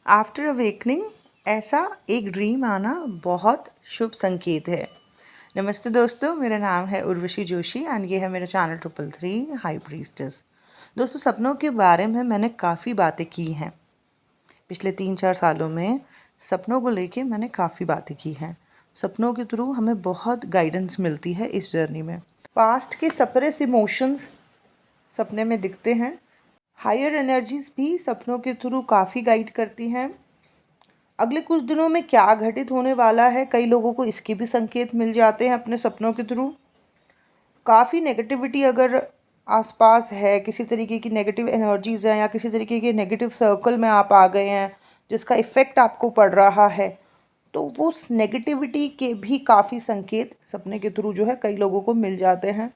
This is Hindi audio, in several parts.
आफ्टर अवेकनिंग ऐसा एक ड्रीम आना बहुत शुभ संकेत है। नमस्ते दोस्तों, मेरा नाम है उर्वशी जोशी एंड ये है मेरा चैनल 333 हाई प्रीस्टेस। दोस्तों, सपनों के बारे में मैंने काफ़ी बातें की हैं। पिछले 3-4 सालों में सपनों को लेके मैंने काफ़ी बातें की हैं। सपनों के थ्रू हमें बहुत गाइडेंस मिलती है इस जर्नी में। पास्ट के सप्रेस इमोशंस सपने में दिखते हैं। हायर एनर्जीज भी सपनों के थ्रू काफ़ी गाइड करती हैं। अगले कुछ दिनों में क्या घटित होने वाला है, कई लोगों को इसके भी संकेत मिल जाते हैं अपने सपनों के थ्रू। काफ़ी नेगेटिविटी अगर आसपास है, किसी तरीके की नेगेटिव एनर्जीज हैं या किसी तरीके के नेगेटिव सर्कल में आप आ गए हैं जिसका इफ़ेक्ट आपको पड़ रहा है, तो वो उस नेगेटिविटी के भी काफ़ी संकेत सपने के थ्रू जो है कई लोगों को मिल जाते हैं।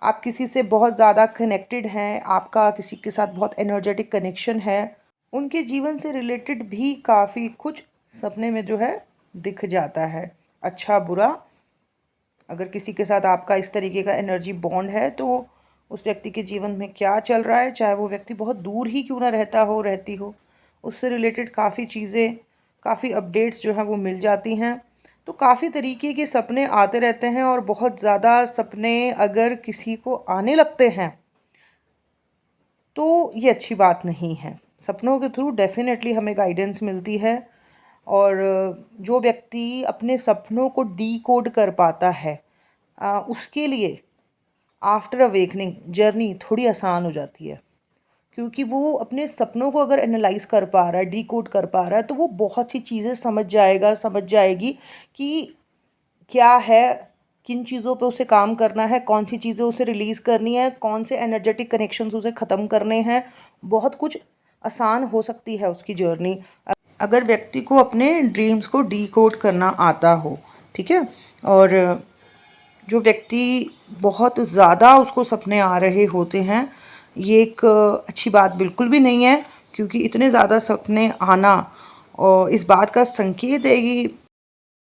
आप किसी से बहुत ज़्यादा कनेक्टेड हैं, आपका किसी के साथ बहुत एनर्जेटिक कनेक्शन है, उनके जीवन से रिलेटेड भी काफ़ी कुछ सपने में जो है दिख जाता है। अच्छा बुरा, अगर किसी के साथ आपका इस तरीके का एनर्जी बॉन्ड है तो उस व्यक्ति के जीवन में क्या चल रहा है, चाहे वो व्यक्ति बहुत दूर ही क्यों ना रहती हो, उससे रिलेटेड काफ़ी चीज़ें, काफ़ी अपडेट्स जो हैं वो मिल जाती हैं। तो काफ़ी तरीके के सपने आते रहते हैं और बहुत ज़्यादा सपने अगर किसी को आने लगते हैं तो ये अच्छी बात नहीं है। सपनों के थ्रू डेफिनेटली हमें गाइडेंस मिलती है और जो व्यक्ति अपने सपनों को डीकोड कर पाता है उसके लिए आफ्टर अवेकनिंग जर्नी थोड़ी आसान हो जाती है, क्योंकि वो अपने सपनों को अगर एनालाइज कर पा रहा है, डीकोड कर पा रहा है, तो वो बहुत सी चीज़ें समझ जाएगी कि क्या है, किन चीज़ों पे उसे काम करना है, कौन सी चीज़ें उसे रिलीज़ करनी है, कौन से एनर्जेटिक कनेक्शंस उसे ख़त्म करने हैं। बहुत कुछ आसान हो सकती है उसकी जर्नी अगर व्यक्ति को अपने ड्रीम्स को डीकोड करना आता हो। ठीक है। और जो व्यक्ति बहुत ज़्यादा उसको सपने आ रहे होते हैं, ये एक अच्छी बात बिल्कुल भी नहीं है, क्योंकि इतने ज़्यादा सपने आना और इस बात का संकेत है कि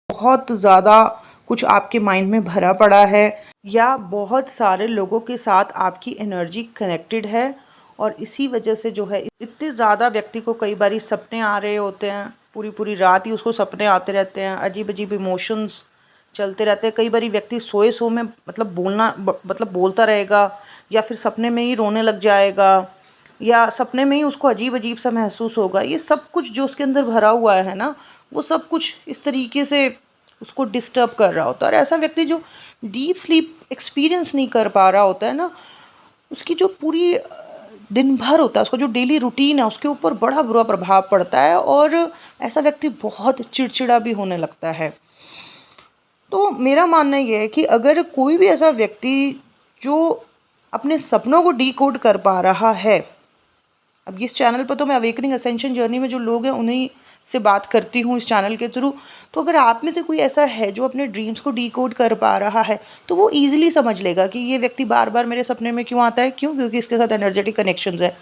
बहुत ज़्यादा कुछ आपके माइंड में भरा पड़ा है या बहुत सारे लोगों के साथ आपकी एनर्जी कनेक्टेड है और इसी वजह से जो है इतने ज़्यादा व्यक्ति को कई बार सपने आ रहे होते हैं, पूरी पूरी रात ही उसको सपने आते रहते हैं, अजीब अजीब इमोशंस चलते रहते हैं। कई बार व्यक्ति सोए सो में मतलब बोलता रहेगा या फिर सपने में ही रोने लग जाएगा या सपने में ही उसको अजीब अजीब सा महसूस होगा। ये सब कुछ जो उसके अंदर भरा हुआ है ना, वो सब कुछ इस तरीके से उसको डिस्टर्ब कर रहा होता है। और ऐसा व्यक्ति जो डीप स्लीप एक्सपीरियंस नहीं कर पा रहा होता है ना, उसकी जो पूरी दिन भर होता है, उसका जो डेली रूटीन है, उसके ऊपर बड़ा बुरा प्रभाव पड़ता है और ऐसा व्यक्ति बहुत चिड़चिड़ा भी होने लगता है। तो मेरा मानना ये है कि अगर कोई भी ऐसा व्यक्ति जो अपने सपनों को डीकोड कर पा रहा है, अब इस चैनल पर तो मैं अवेकनिंग असेंशन जर्नी में जो लोग हैं उन्हीं से बात करती हूँ इस चैनल के थ्रू, तो अगर आप में से कोई ऐसा है जो अपने ड्रीम्स को डीकोड कर पा रहा है, तो वो ईजिली समझ लेगा कि ये व्यक्ति बार बार मेरे सपने में क्यों आता है। क्योंकि इसके साथ एनर्जेटिक कनेक्शंस है।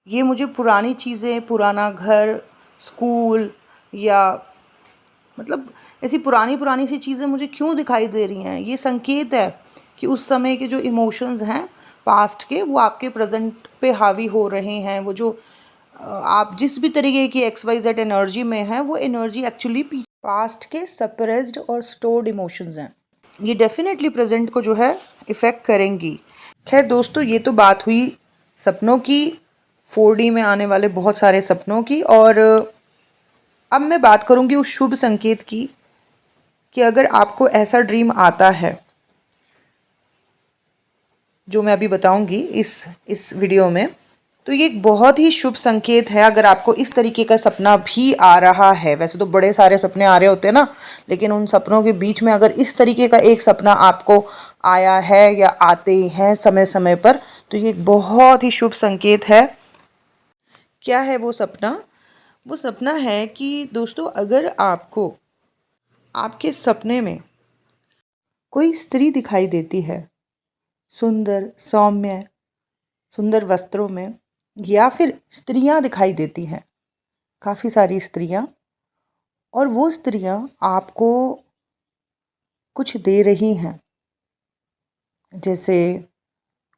ये मुझे पुरानी चीज़ें, पुराना घर, स्कूल या मतलब ऐसी पुरानी पुरानी सी चीज़ें मुझे क्यों दिखाई दे रही हैं, ये संकेत है कि उस समय के जो इमोशंस हैं पास्ट के, वो आपके प्रेजेंट पे हावी हो रहे हैं। वो जो आप जिस भी तरीके की XYZ एनर्जी में है, वो एनर्जी एक्चुअली पास्ट के सप्रेस्ड और स्टोर्ड इमोशंस हैं। ये डेफिनेटली प्रेजेंट को जो है इफ़ेक्ट करेंगी। खैर दोस्तों, ये तो बात हुई सपनों की, 4D में आने वाले बहुत सारे सपनों की। और अब मैं बात करूंगी उस शुभ संकेत की कि अगर आपको ऐसा ड्रीम आता है जो मैं अभी बताऊंगी इस वीडियो में, तो ये एक बहुत ही शुभ संकेत है। अगर आपको इस तरीके का सपना भी आ रहा है, वैसे तो बड़े सारे सपने आ रहे होते हैं ना, लेकिन उन सपनों के बीच में अगर इस तरीके का एक सपना आपको आया है या आते हैं समय समय पर, तो ये एक बहुत ही शुभ संकेत है। क्या है वो सपना? वो सपना है कि दोस्तों, अगर आपको आपके सपने में कोई स्त्री दिखाई देती है, सुंदर सौम्य सुंदर वस्त्रों में, या फिर स्त्रियां दिखाई देती हैं, काफ़ी सारी स्त्रियां, और वो स्त्रियां आपको कुछ दे रही हैं, जैसे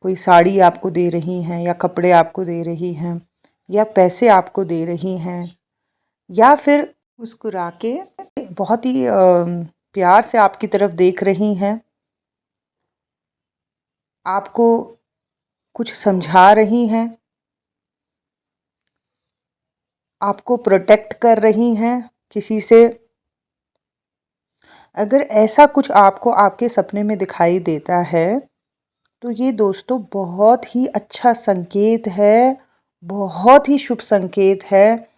कोई साड़ी आपको दे रही हैं या कपड़े आपको दे रही हैं या पैसे आपको दे रही हैं या फिर मुस्कुरा के बहुत ही प्यार से आपकी तरफ देख रही हैं, आपको कुछ समझा रही हैं, आपको प्रोटेक्ट कर रही हैं किसी से। अगर ऐसा कुछ आपको आपके सपने में दिखाई देता है तो ये दोस्तों बहुत ही अच्छा संकेत है, बहुत ही शुभ संकेत है।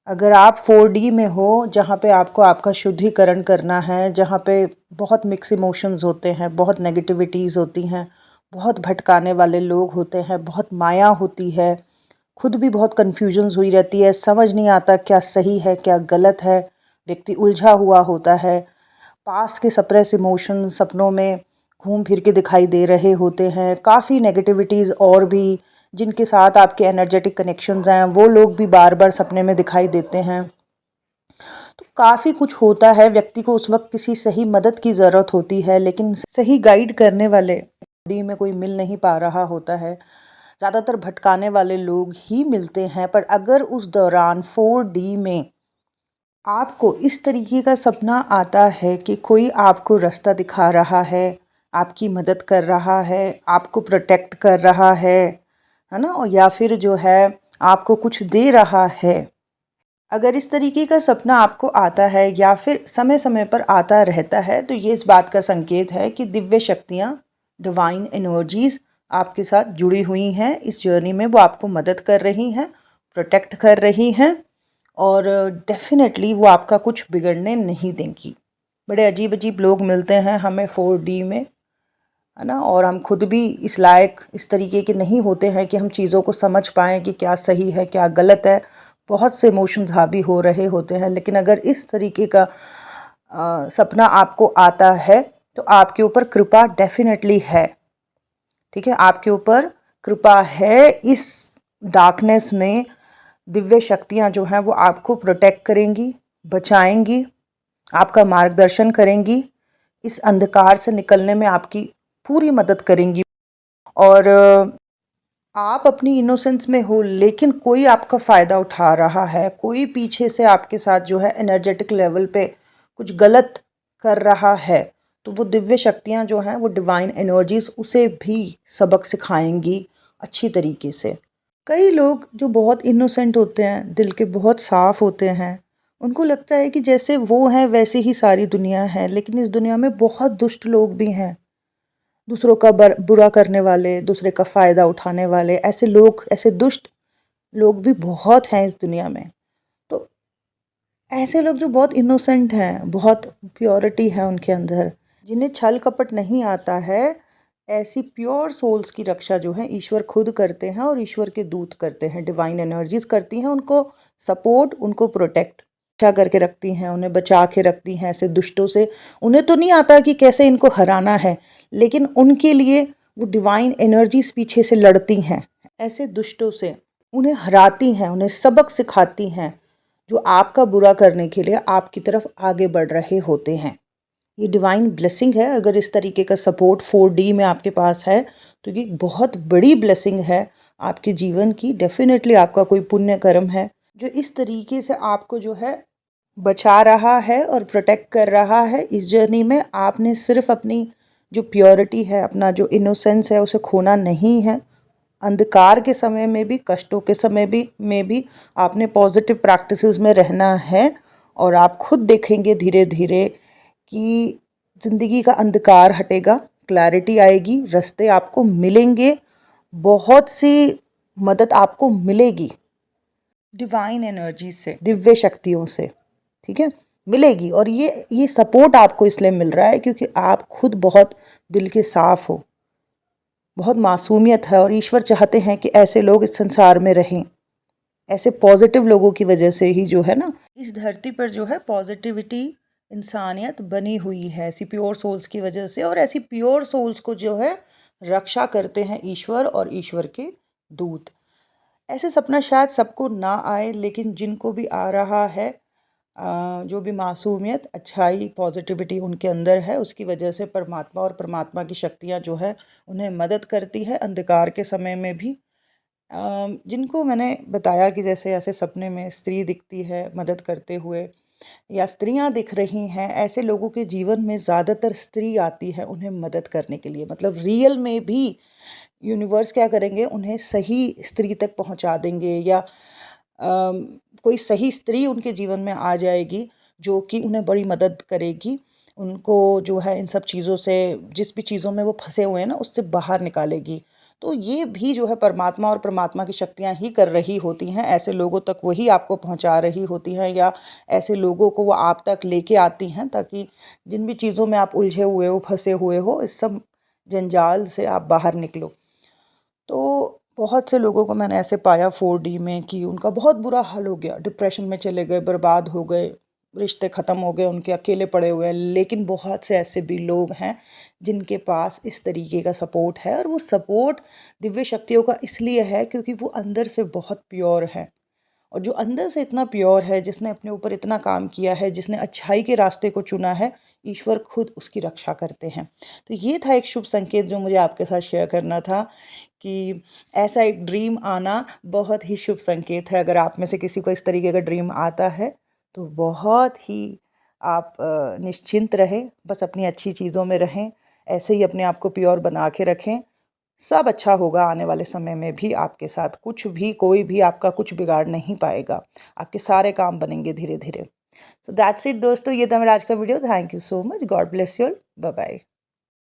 अगर आप 4D में हो, जहाँ पे आपको आपका शुद्धिकरण करना है, जहाँ पे बहुत मिक्स इमोशंस होते हैं, बहुत नेगेटिविटीज़ होती हैं, बहुत भटकाने वाले लोग होते हैं, बहुत माया होती है, खुद भी बहुत कन्फ्यूजन्स हुई रहती है, समझ नहीं आता क्या सही है क्या गलत है, व्यक्ति उलझा हुआ होता है, पास्ट के सप्रेस इमोशंस सपनों में घूम फिर के दिखाई दे रहे होते हैं, काफ़ी नेगेटिविटीज़ और भी जिनके साथ आपके एनर्जेटिक कनेक्शंस हैं वो लोग भी बार बार सपने में दिखाई देते हैं। तो काफ़ी कुछ होता है, व्यक्ति को उस वक्त किसी सही मदद की ज़रूरत होती है, लेकिन सही गाइड करने वाले डी में कोई मिल नहीं पा रहा होता है। ज़्यादातर भटकाने वाले लोग ही मिलते हैं। पर अगर उस दौरान 4D में आपको इस तरीके का सपना आता है कि कोई आपको रास्ता दिखा रहा है, आपकी मदद कर रहा है, आपको प्रोटेक्ट कर रहा है ना, और या फिर जो है आपको कुछ दे रहा है, अगर इस तरीके का सपना आपको आता है या फिर समय समय पर आता रहता है तो ये इस बात का संकेत है कि दिव्य शक्तियाँ, डिवाइन एनर्जीज आपके साथ जुड़ी हुई हैं। इस जर्नी में वो आपको मदद कर रही हैं, प्रोटेक्ट कर रही हैं और डेफिनेटली वो आपका कुछ बिगड़ने नहीं देंगी। बड़े अजीब अजीब लोग मिलते हैं हमें 4D में, है ना, और हम खुद भी इस लायक इस तरीके के नहीं होते हैं कि हम चीज़ों को समझ पाएँ कि क्या सही है क्या गलत है। बहुत से इमोशंस हावी हो रहे होते हैं, लेकिन अगर इस तरीके का सपना आपको आता है तो आपके ऊपर कृपा डेफिनेटली है। ठीक है, आपके ऊपर कृपा है। इस डार्कनेस में दिव्य शक्तियाँ जो हैं वो आपको प्रोटेक्ट करेंगी, बचाएंगी, आपका मार्गदर्शन करेंगी, इस अंधकार से निकलने में आपकी पूरी मदद करेंगी। और आप अपनी इनोसेंस में हो लेकिन कोई आपका फ़ायदा उठा रहा है, कोई पीछे से आपके साथ जो है एनर्जेटिक लेवल पे कुछ गलत कर रहा है, तो वो दिव्य शक्तियाँ जो हैं वो डिवाइन एनर्जीज उसे भी सबक सिखाएंगी अच्छी तरीके से। कई लोग जो बहुत इनोसेंट होते हैं, दिल के बहुत साफ़ होते हैं, उनको लगता है कि जैसे वो हैं वैसे ही सारी दुनिया है, लेकिन इस दुनिया में बहुत दुष्ट लोग भी हैं, दूसरों का बुरा करने वाले, दूसरे का फ़ायदा उठाने वाले, ऐसे लोग, ऐसे दुष्ट लोग भी बहुत हैं इस दुनिया में। तो ऐसे लोग जो बहुत इनोसेंट हैं, बहुत प्योरिटी है उनके अंदर, जिन्हें छल कपट नहीं आता है, ऐसी प्योर सोल्स की रक्षा जो है ईश्वर खुद करते हैं और ईश्वर के दूत करते हैं, डिवाइन एनर्जीज करती हैं उनको सपोर्ट, उनको प्रोटेक्ट रक्षा करके रखती हैं, उन्हें बचा के रखती हैं ऐसे दुष्टों से। उन्हें तो नहीं आता कि कैसे इनको हराना है, लेकिन उनके लिए वो डिवाइन एनर्जीज पीछे से लड़ती हैं ऐसे दुष्टों से, उन्हें हराती हैं, उन्हें सबक सिखाती हैं, जो आपका बुरा करने के लिए आपकी तरफ आगे बढ़ रहे होते हैं। ये डिवाइन ब्लेसिंग है। अगर इस तरीके का सपोर्ट 4D में आपके पास है तो ये बहुत बड़ी ब्लेसिंग है आपके जीवन की। डेफिनेटली आपका कोई पुण्य कर्म है जो इस तरीके से आपको जो है बचा रहा है और प्रोटेक्ट कर रहा है इस जर्नी में। आपने सिर्फ अपनी जो प्योरिटी है, अपना जो इनोसेंस है, उसे खोना नहीं है। अंधकार के समय में भी, कष्टों के समय भी में भी आपने पॉजिटिव प्रैक्टिसेस में रहना है और आप खुद देखेंगे धीरे धीरे कि ज़िंदगी का अंधकार हटेगा, क्लैरिटी आएगी, रास्ते आपको मिलेंगे, बहुत सी मदद आपको मिलेगी डिवाइन एनर्जी से, दिव्य शक्तियों से, ठीक है, मिलेगी। और ये सपोर्ट आपको इसलिए मिल रहा है क्योंकि आप खुद बहुत दिल के साफ हो, बहुत मासूमियत है और ईश्वर चाहते हैं कि ऐसे लोग इस संसार में रहें। ऐसे पॉजिटिव लोगों की वजह से ही जो है ना इस धरती पर जो है पॉजिटिविटी, इंसानियत बनी हुई है, ऐसी प्योर सोल्स की वजह से। और ऐसी प्योर सोल्स को जो है रक्षा करते हैं ईश्वर और ईश्वर के दूत। ऐसे सपना शायद सबको ना आए, लेकिन जिनको भी आ रहा है, जो भी मासूमियत, अच्छाई, पॉजिटिविटी उनके अंदर है, उसकी वजह से परमात्मा और परमात्मा की शक्तियाँ जो है उन्हें मदद करती है अंधकार के समय में भी। जिनको मैंने बताया कि जैसे ऐसे सपने में स्त्री दिखती है मदद करते हुए या स्त्रियां दिख रही हैं, ऐसे लोगों के जीवन में ज़्यादातर स्त्री आती है उन्हें मदद करने के लिए। मतलब रियल में भी यूनिवर्स क्या करेंगे, उन्हें सही स्त्री तक पहुंचा देंगे या कोई सही स्त्री उनके जीवन में आ जाएगी जो कि उन्हें बड़ी मदद करेगी, उनको जो है इन सब चीज़ों से, जिस भी चीज़ों में वो फंसे हुए हैं ना, उससे बाहर निकालेगी। तो ये भी जो है परमात्मा और परमात्मा की शक्तियाँ ही कर रही होती हैं, ऐसे लोगों तक वही आपको पहुंचा रही होती हैं या ऐसे लोगों को वो आप तक लेके आती हैं, ताकि जिन भी चीज़ों में आप उलझे हुए हो, फंसे हुए हो, इस सब जंजाल से आप बाहर निकलो। तो बहुत से लोगों को मैंने ऐसे पाया 4D में कि उनका बहुत बुरा हाल हो गया, डिप्रेशन में चले गए, बर्बाद हो गए, रिश्ते ख़त्म हो गए, उनके अकेले पड़े हुए हैं। लेकिन बहुत से ऐसे भी लोग हैं जिनके पास इस तरीके का सपोर्ट है, और वो सपोर्ट दिव्य शक्तियों का इसलिए है क्योंकि वो अंदर से बहुत प्योर है। और जो अंदर से इतना प्योर है, जिसने अपने ऊपर इतना काम किया है, जिसने अच्छाई के रास्ते को चुना है, ईश्वर खुद उसकी रक्षा करते हैं। तो ये था एक शुभ संकेत जो मुझे आपके साथ शेयर करना था कि ऐसा एक ड्रीम आना बहुत ही शुभ संकेत है। अगर आप में से किसी को इस तरीके का ड्रीम आता है तो बहुत ही आप निश्चिंत रहें, बस अपनी अच्छी चीज़ों में रहें, ऐसे ही अपने आप को प्योर बना के रखें। सब अच्छा होगा, आने वाले समय में भी आपके साथ कुछ भी, कोई भी आपका कुछ बिगाड़ नहीं पाएगा, आपके सारे काम बनेंगे धीरे धीरे। सो दैट्स इट दोस्तों, ये था मेरा आज का video. Thank you so much, God bless you, bye bye.